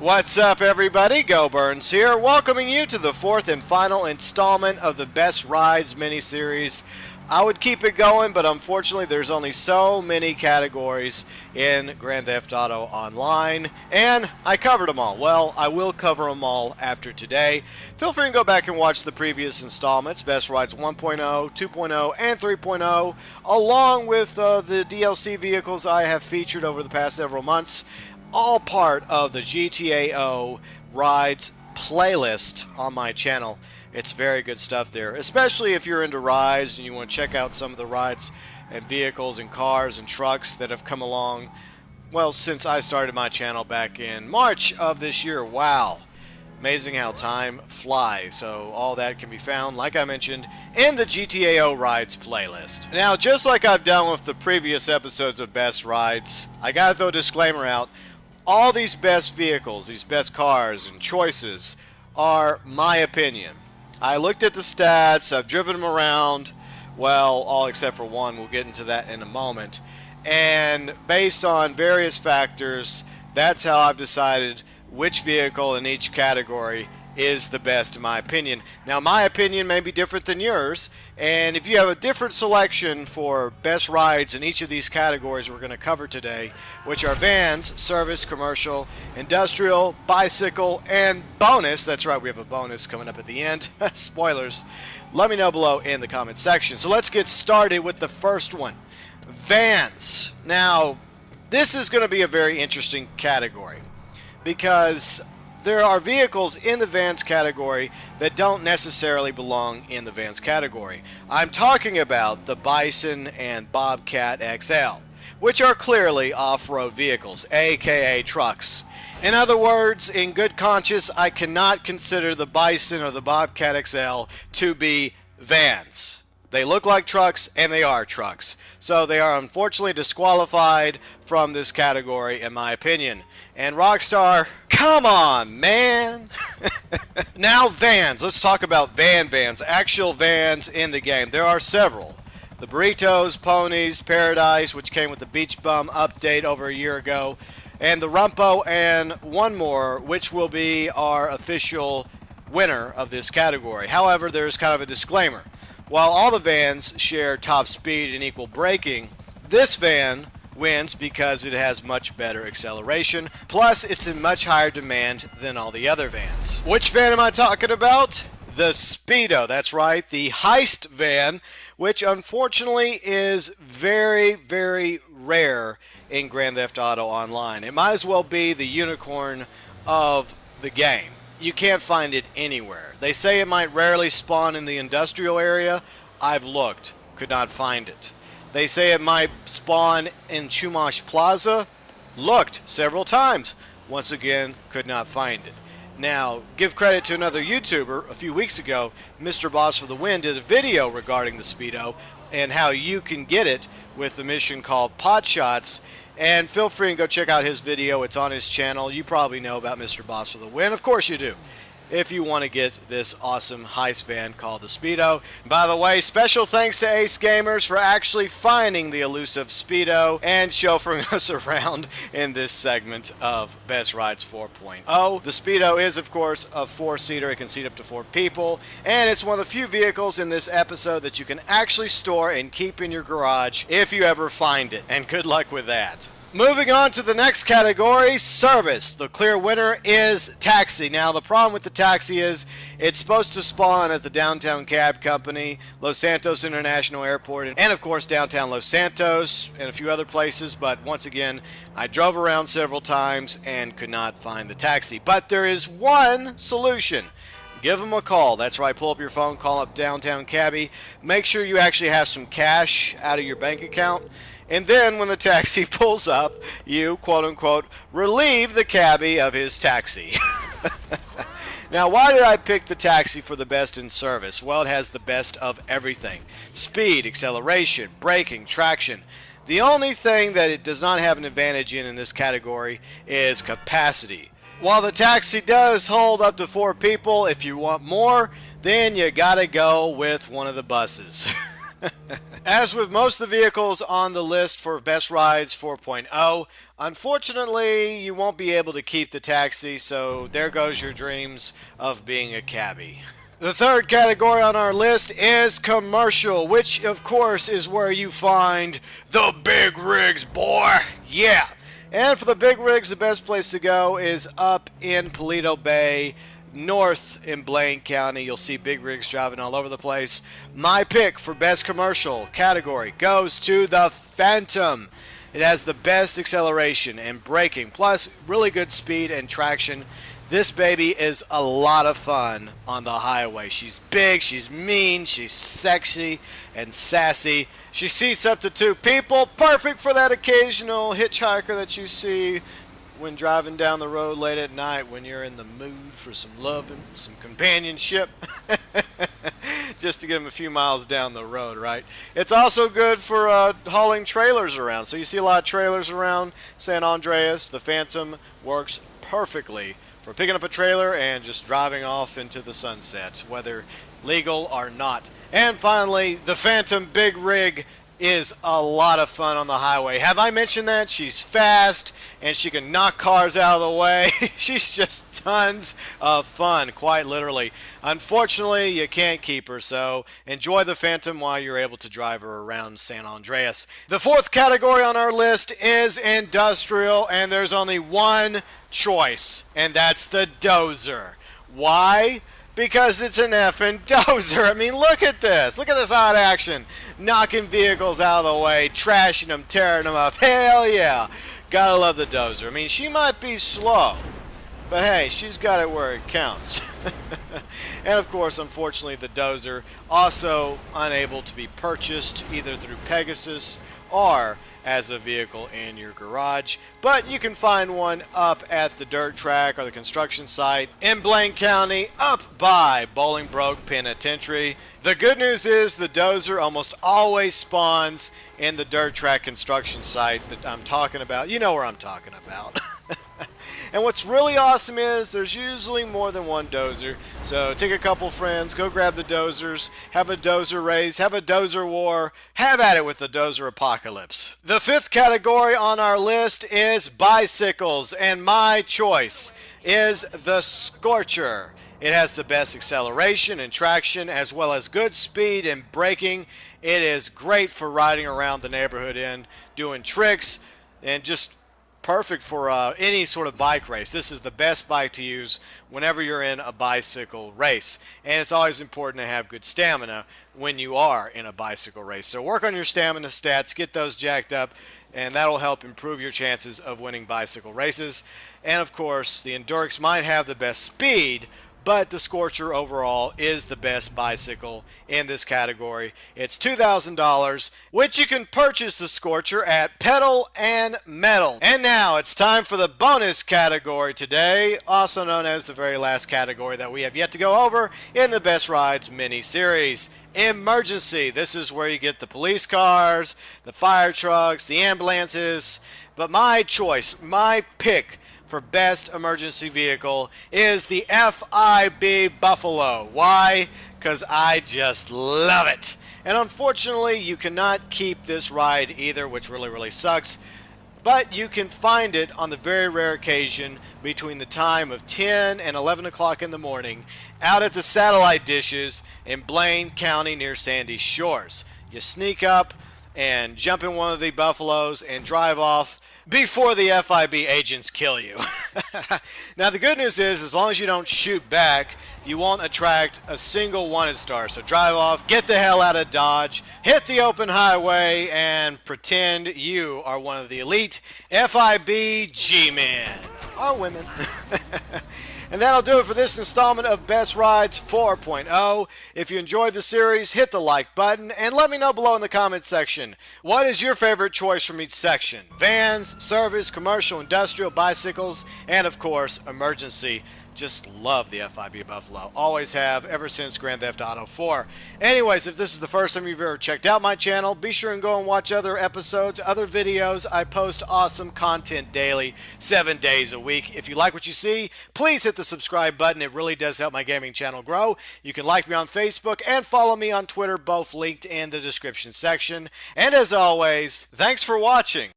What's up, everybody? GeauxBurns here, welcoming you to the fourth and final installment of the Best Rides miniseries. I would keep it going, but unfortunately there's only so many categories in Grand Theft Auto Online, and I covered them all. Well, I will cover them all after today. Feel free to go back and watch the previous installments, Best Rides 1.0, 2.0, and 3.0, along with the DLC vehicles I have featured over the past several months. All part of the GTAO Rides playlist on my channel. It's very good stuff there, especially if you're into rides and you want to check out some of the rides and vehicles and cars and trucks that have come along, well, since I started my channel back in March of this year. Wow. Amazing how time flies. So all that can be found, like I mentioned, in the GTAO Rides playlist. Now, just like I've done with the previous episodes of Best Rides, I gotta throw a disclaimer out. All these best vehicles, these best cars and choices are my opinion. I looked at the stats, I've driven them around, well, all except for one, we'll get into that in a moment. And based on various factors, that's how I've decided which vehicle in each category is the best in my opinion. Now, my opinion may be different than yours, and if you have a different selection for best rides in each of these categories we're going to cover today, which are vans, service, commercial, industrial, bicycle, and bonus, that's right, we have a bonus coming up at the end, spoilers, let me know below in the comment section. So let's get started with the first one, vans. Now, this is going to be a very interesting category because there are vehicles in the vans category that don't necessarily belong in the vans category. I'm talking about the Bison and Bobcat XL, which are clearly off-road vehicles, aka trucks. In other words, in good conscience, I cannot consider the Bison or the Bobcat XL to be vans. They look like trucks, and they are trucks. So they are unfortunately disqualified from this category, in my opinion. And Rockstar, come on, man! Now vans. Let's talk about vans. Actual vans in the game. There are several. The Burritos, Ponies, Paradise, which came with the Beach Bum update over a year ago. And the Rumpo, and one more, which will be our official winner of this category. However, there's kind of a disclaimer. While all the vans share top speed and equal braking, this van wins because it has much better acceleration, plus it's in much higher demand than all the other vans. Which van am I talking about? The Speedo, that's right, the heist van, which unfortunately is very, very rare in Grand Theft Auto Online. It might as well be the unicorn of the game. You can't find it anywhere. They say it might rarely spawn in the industrial area. I've looked, could not find it. They say it might spawn in Chumash Plaza. Looked several times. Once again, could not find it. Now, give credit to another YouTuber. A few weeks ago, Mr. Boss for the Win did a video regarding the Speedo and how you can get it with the mission called Pot Shots. And feel free and go check out his video. It's on his channel. You probably know about Mr. Boss for the Win. Of course you do. If you want to get this awesome heist van called the Speedo. By the way, special thanks to Ace Gamers for actually finding the elusive Speedo and chauffeuring us around in this segment of Best Rides 4.0. The Speedo is, of course, a four-seater. It can seat up to 4 people. And it's one of the few vehicles in this episode that you can actually store and keep in your garage if you ever find it. And good luck with that. Moving on to the next category, service. The clear winner is taxi. Now, the problem with the taxi is it's supposed to spawn at the Downtown Cab Company, Los Santos International Airport, and of course downtown Los Santos and a few other places. But once again, I drove around several times and could not find the taxi. But there is one solution. Give them a call. That's right, pull up your phone, call up Downtown Cabbie. Make sure you actually have some cash out of your bank account. And then when the taxi pulls up, you, quote-unquote, relieve the cabbie of his taxi. Now, why did I pick the taxi for the best in service? Well, it has the best of everything. Speed, acceleration, braking, traction. The only thing that it does not have an advantage in this category is capacity. While the taxi does hold up to 4 people, if you want more, then you gotta go with one of the buses. As with most of the vehicles on the list for Best Rides 4.0, unfortunately, you won't be able to keep the taxi, so there goes your dreams of being a cabbie. The third category on our list is commercial, which of course is where you find the big rigs, boy. Yeah. And for the big rigs, the best place to go is up in Paleto Bay, north in Blaine County. You'll see big rigs driving all over the place. My pick for best commercial category goes to the Phantom. It has the best acceleration and braking, plus really good speed and traction. This baby is a lot of fun on the highway. She's big, she's mean, she's sexy and sassy. She seats up to 2 people, perfect for that occasional hitchhiker that you see when driving down the road late at night when you're in the mood for some loving, some companionship. Just to get them a few miles down the road, right? It's also good for hauling trailers around. So you see a lot of trailers around San Andreas. The Phantom works perfectly for picking up a trailer and just driving off into the sunset, whether legal or not. And finally, the Phantom Big Rig is a lot of fun on the highway. Have I mentioned that? She's fast and she can knock cars out of the way. She's just tons of fun, quite literally. Unfortunately, you can't keep her, so enjoy the Phantom while you're able to drive her around San Andreas. The fourth category on our list is industrial, and there's only one choice, and that's the Dozer. Why? Because it's an effing dozer. I mean, look at this. Look at this hot action. Knocking vehicles out of the way, trashing them, tearing them up. Hell yeah. Gotta love the dozer. I mean, she might be slow, but hey, she's got it where it counts. And of course, unfortunately, the dozer also unable to be purchased either through Pegasus or as a vehicle in your garage, but you can find one up at the dirt track or the construction site in Blaine County up by Bolingbroke Penitentiary. The good news is the dozer almost always spawns in the dirt track construction site that I'm talking about. You know where I'm talking about. And what's really awesome is there's usually more than one dozer. So take a couple friends, go grab the dozers, have a dozer race, have a dozer war, have at it with the dozer apocalypse. The fifth category on our list is bicycles, and my choice is the Scorcher. It has the best acceleration and traction as well as good speed and braking. It is great for riding around the neighborhood in, doing tricks, and just perfect for any sort of bike race. This is the best bike to use whenever you're in a bicycle race. And it's always important to have good stamina when you are in a bicycle race. So work on your stamina stats, get those jacked up, and that'll help improve your chances of winning bicycle races. And of course, the Endurix might have the best speed, but the Scorcher overall is the best bicycle in this category. It's $2,000, which you can purchase the Scorcher at Pedal and Metal. And now it's time for the bonus category today, also known as the very last category that we have yet to go over in the Best Rides mini-series. Emergency. This is where you get the police cars, the fire trucks, the ambulances. But my choice, my pick for best emergency vehicle is the FIB Buffalo. Why? Because I just love it. And unfortunately, you cannot keep this ride either, which really sucks. But you can find it on the very rare occasion between the time of 10 and 11 o'clock in the morning out at the satellite dishes in Blaine County near Sandy Shores. You sneak up and jump in one of the Buffaloes and drive off before the FIB agents kill you. Now the good news is, as long as you don't shoot back, you won't attract a single wanted star. So drive off, get the hell out of Dodge, hit the open highway, and pretend you are one of the elite FIB G-men. Or women. And that'll do it for this installment of Best Rides 4.0. If you enjoyed the series, hit the like button and let me know below in the comment section. What is your favorite choice from each section? Vans, service, commercial, industrial, bicycles, and of course, emergency. Just love the FIB Buffalo. Always have, ever since Grand Theft Auto 4. Anyways, if this is the first time you've ever checked out my channel, be sure and go and watch other episodes, other videos. I post awesome content daily, 7 days a week. If you like what you see, please hit the subscribe button. It really does help my gaming channel grow. You can like me on Facebook and follow me on Twitter, both linked in the description section. And as always, thanks for watching.